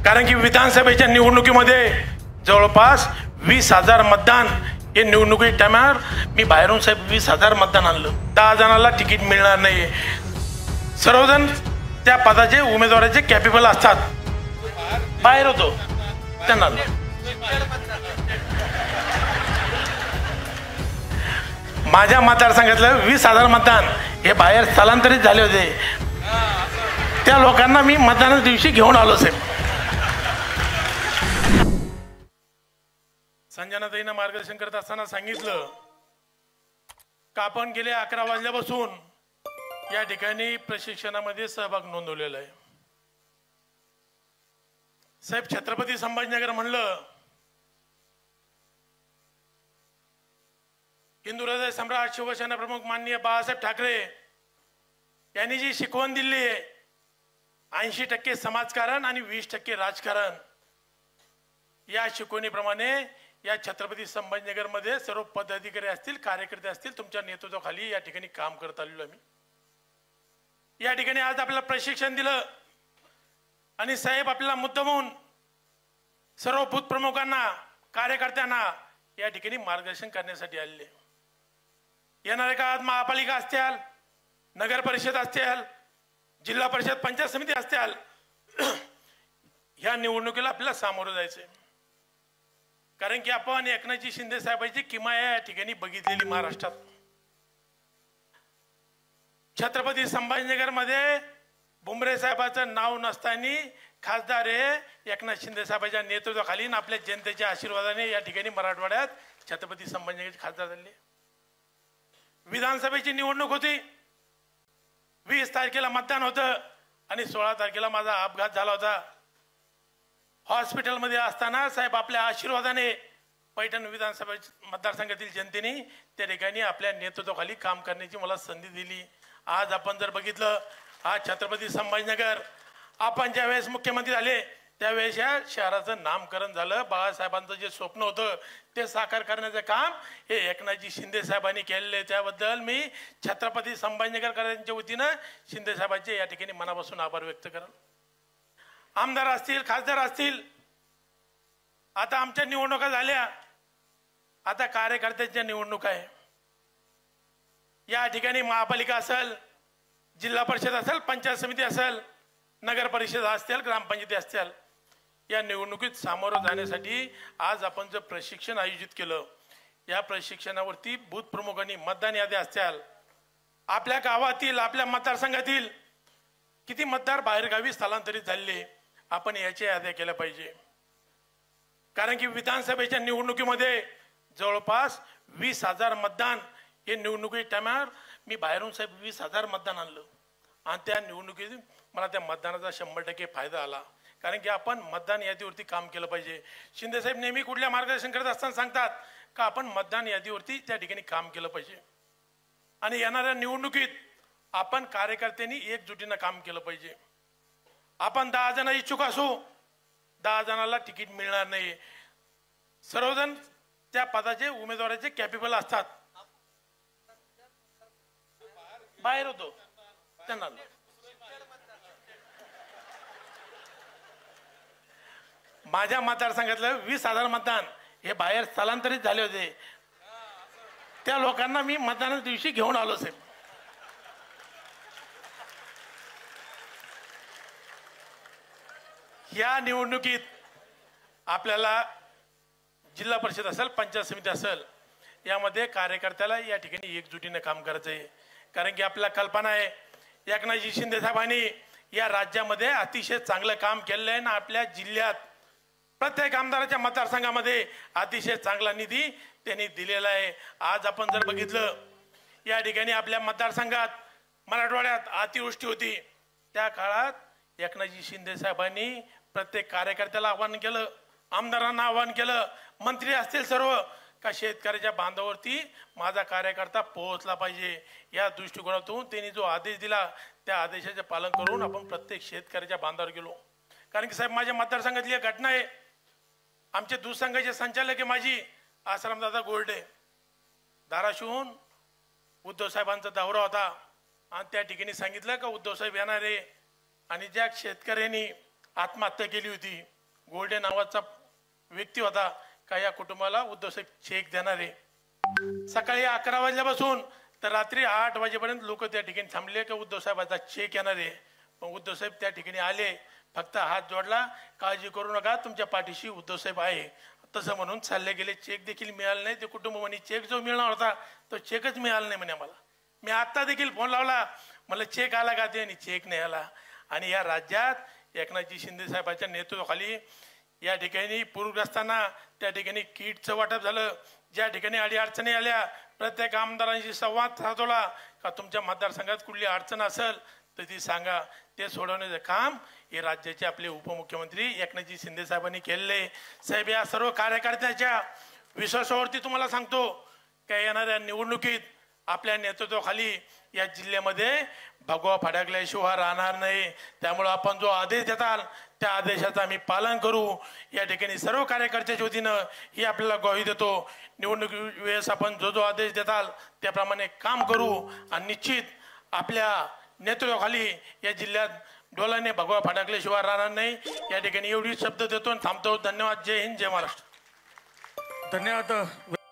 कारण की विधानसभेच्या निवडणुकीमध्ये जवळपास 20,000 मतदान हे निवडणुकी टायमावर मी बाहेरून साहेब 20,000 मतदान आणलं. 10 जणांना तिकीट मिळणार नाही. सर्वजण त्या पदाचे उमेदवाराचे कॅपेबल असतात. बाहेर होतो त्यांना माझ्या मतदारसंघातलं 20,000 मतदान हे बाहेर स्थलांतरित झाले होते. त्या लोकांना मी मतदानाच्या दिवशी घेऊन आलो साहेब. संजनाताईंना मार्गदर्शन करत असताना सांगितलं का आपण गेले 11 वाजल्यापासून या ठिकाणी प्रशिक्षणामध्ये सहभाग नोंदवलेला आहे. साहेब छत्रपती संभाजीनगर म्हणलं हिंदू हृदय सम्राट शिवसेना प्रमुख माननीय बाळासाहेब ठाकरे यांनी जी शिकवण दिली आहे 80% समाजकारण आणि 20% राजकारण, या शिकवणीप्रमाणे या छत्रपती संभाजीनगर मध्ये सर्व पदाधिकारी असतील, कार्यकर्ते असतील, तुमच्या नेतृत्वाखाली या ठिकाणी काम करत आलेलो आम्ही. या ठिकाणी आज आपल्याला प्रशिक्षण दिलं आणि साहेब आपल्याला मुद्दामून सर्व बूथ प्रमुखांना, कार्यकर्त्यांना या ठिकाणी मार्गदर्शन करण्यासाठी आलेले. येणाऱ्या काळात महापालिका असतील, नगर परिषद असतील, जिल्हा परिषद, पंचायत समिती असतील, ह्या निवडणुकीला आपल्याला सामोरं जायचंय. कारण की आपण एकनाथजी शिंदे साहेबांची किमया या ठिकाणी बघितलेली महाराष्ट्रात. छत्रपती संभाजीनगर मध्ये भुमरे साहेबांचं नाव नसताना खासदार हे एकनाथ शिंदे साहेबांच्या नेतृत्वाखाली आपल्या जनतेच्या आशीर्वादाने या ठिकाणी मराठवाड्यात छत्रपती संभाजीनगरचे खासदार झाले. विधानसभेची निवडणूक होती. 20 तारखेला मतदान होतं आणि 16 तारखेला माझा अपघात झाला होता. हॉस्पिटलमध्ये असताना साहेब आपल्या आशीर्वादाने पैठण विधानसभा मतदारसंघातील जनतेने त्या ठिकाणी आपल्या नेतृत्वाखाली काम करण्याची मला संधी दिली. आज आपण जर बघितलं, आज छत्रपती संभाजीनगर आपण ज्यावेळेस मुख्यमंत्री झाले त्यावेळेस या शहराचं नामकरण झालं. बाळासाहेबांचं जे स्वप्न होतं ते साकार करण्याचं काम हे एकनाथजी शिंदे साहेबांनी केलेले. त्याबद्दल मी छत्रपती संभाजीनगरकरांच्या वतीनं शिंदे साहेबांचे या ठिकाणी मनापासून आभार व्यक्त करेन. आमदार असतील, खासदार असतील, आता आमच्या निवडणुका झाल्या, आता कार्यकर्त्यांच्या निवडणूक आहे. या ठिकाणी महापालिका असेल, जिल्हा परिषद असेल, पंचायत समिती असेल, नगर परिषद असतील, ग्रामपंचायती असतील, या निवडणुकीत सामोरं जाण्यासाठी आज आपण जे प्रशिक्षण आयोजित केलं, या प्रशिक्षणावरती बूथ प्रमुखांनी मतदान याद्या असतील, आपल्या गावातील, आपल्या मतदारसंघातील किती मतदार बाहेरगावी स्थलांतरित झालेले, आपण याच्या याद्या केल्या पाहिजे. कारण की विधानसभेच्या निवडणुकीमध्ये जवळपास 20,000 मतदान हे निवडणुकी टायमावर मी बाहेरून साहेब 20,000 मतदान आणलं आणि त्या निवडणुकीत मला त्या मतदानाचा 100% फायदा आला. कारण की आपण मतदान यादीवरती काम केलं पाहिजे. शिंदे साहेब नेहमी कुठल्या मार्गदर्शन करत असताना सांगतात का आपण मतदान यादीवरती त्या ठिकाणी काम केलं पाहिजे आणि येणाऱ्या निवडणुकीत आपण कार्यकर्त्यांनी एकजुटीनं काम केलं पाहिजे. आपण 10 जण इच्छुक असू, 10 जणांना तिकीट मिळणार नाही. सर्वजण त्या पदाचे उमेदवाराचे कॅपेबल असतात. बाहेर होतो त्यांना माझ्या मतदारसंघातलं 20,000 मतदान हे बाहेर स्थलांतरित झाले होते. त्या लोकांना मी मतदानाच्या दिवशी घेऊन आलो साहेब. या निवडणुकीत आपल्याला जिल्हा परिषद असेल, पंचायत समिती असेल, यामध्ये कार्यकर्त्याला या ठिकाणी एकजुटीने काम करायचं आहे. कारण की आपल्याला कल्पना आहे एकनाथजी शिंदे साहेबांनी या राज्यामध्ये अतिशय चांगलं काम केलेलं आहे ना. आपल्या जिल्ह्यात प्रत्येक आमदाराच्या मतदारसंघामध्ये अतिशय चांगला निधी त्यांनी दिलेला आहे. आज आपण जर बघितलं या ठिकाणी आपल्या मतदारसंघात मराठवाड्यात अतिवृष्टी होती, त्या काळात एकनाथजी शिंदे साहेबांनी प्रत्येक कार्यकर्त्याला आवाहन केलं, आमदारांना आवाहन केलं, मंत्री असतील सर्व, का शेतकऱ्याच्या बांधावरती माझा कार्यकर्ता पोहोचला पाहिजे. या दृष्टिकोनातून त्यांनी जो आदेश दिला त्या आदेशाचे पालन करून आपण प्रत्येक शेतकऱ्याच्या बांधावर गेलो. कारण की साहेब माझ्या मतदारसंघातली एक घटना आहे. आमचे दूध संघाचे संचालक आहे माझी आसारामदादा गोरडे, धाराशिवहून उद्धव साहेबांचा दौरा होता आणि त्या ठिकाणी सांगितलं का उद्धव साहेब येणार आहे आणि ज्या शेतकऱ्यांनी आत्महत्या केली होती गोल्डे नावाचा व्यक्ती होता का या कुटुंबाला उद्धव साहेब चेक देणार आहे. सकाळी 11 वाजल्यापासून तर रात्री 8 वाजेपर्यंत लोक त्या ठिकाणी थांबले की उद्धव साहेबाचा चेक येणार आहे. पण उद्धव साहेब त्या ठिकाणी आले, फक्त हात जोडला, काळजी करू नका, तुमच्या पाठीशी उद्धव साहेब आहे, तसं म्हणून चालले गेले. चेक देखील मिळाला नाही. ते कुटुंब म्हणे चेक जो मिळणार होता तो चेकच मिळाला नाही म्हणे आम्हाला. मी आता देखील फोन लावला, मला चेक आला का ते, आणि चेक नाही आला. आणि या राज्यात एकनाथजी शिंदे साहेबांच्या नेतृत्वाखाली या ठिकाणी पूरग्रस्तांना त्या ठिकाणी किटचं वाटप झालं. ज्या ठिकाणी अडीअडचणी आल्या प्रत्येक आमदारांशी संवाद साधवला का तुमच्या मतदारसंघात कुठली अडचण असेल तर ती सांगा, ते सोडवण्याचं काम हे राज्याचे आपले उपमुख्यमंत्री एकनाथजी शिंदे साहेबांनी केलेले. साहेब, या सर्व कार्यकर्त्याच्या विश्वासावरती तुम्हाला सांगतो काय येणाऱ्या निवडणुकीत आपल्या नेतृत्वाखाली या जिल्ह्यामध्ये भगवा फडकल्याशिवाय राहणार नाही. त्यामुळे आपण जो आदेश देताल त्या आदेशाचं आम्ही पालन करू. या ठिकाणी सर्व कार्यकर्त्याच्या वतीनं ही आपल्याला ग्वाही देतो. निवडणूक वेळेस आपण जो आदेश देताल त्याप्रमाणे काम करू आणि निश्चित आपल्या नेतृत्वाखाली या जिल्ह्यात डोलाने भगवा फडकल्याशिवाय राहणार नाही. या ठिकाणी एवढी शब्द देतो आणि थांबतो. धन्यवाद. जय हिंद, जय महाराष्ट्र. धन्यवाद.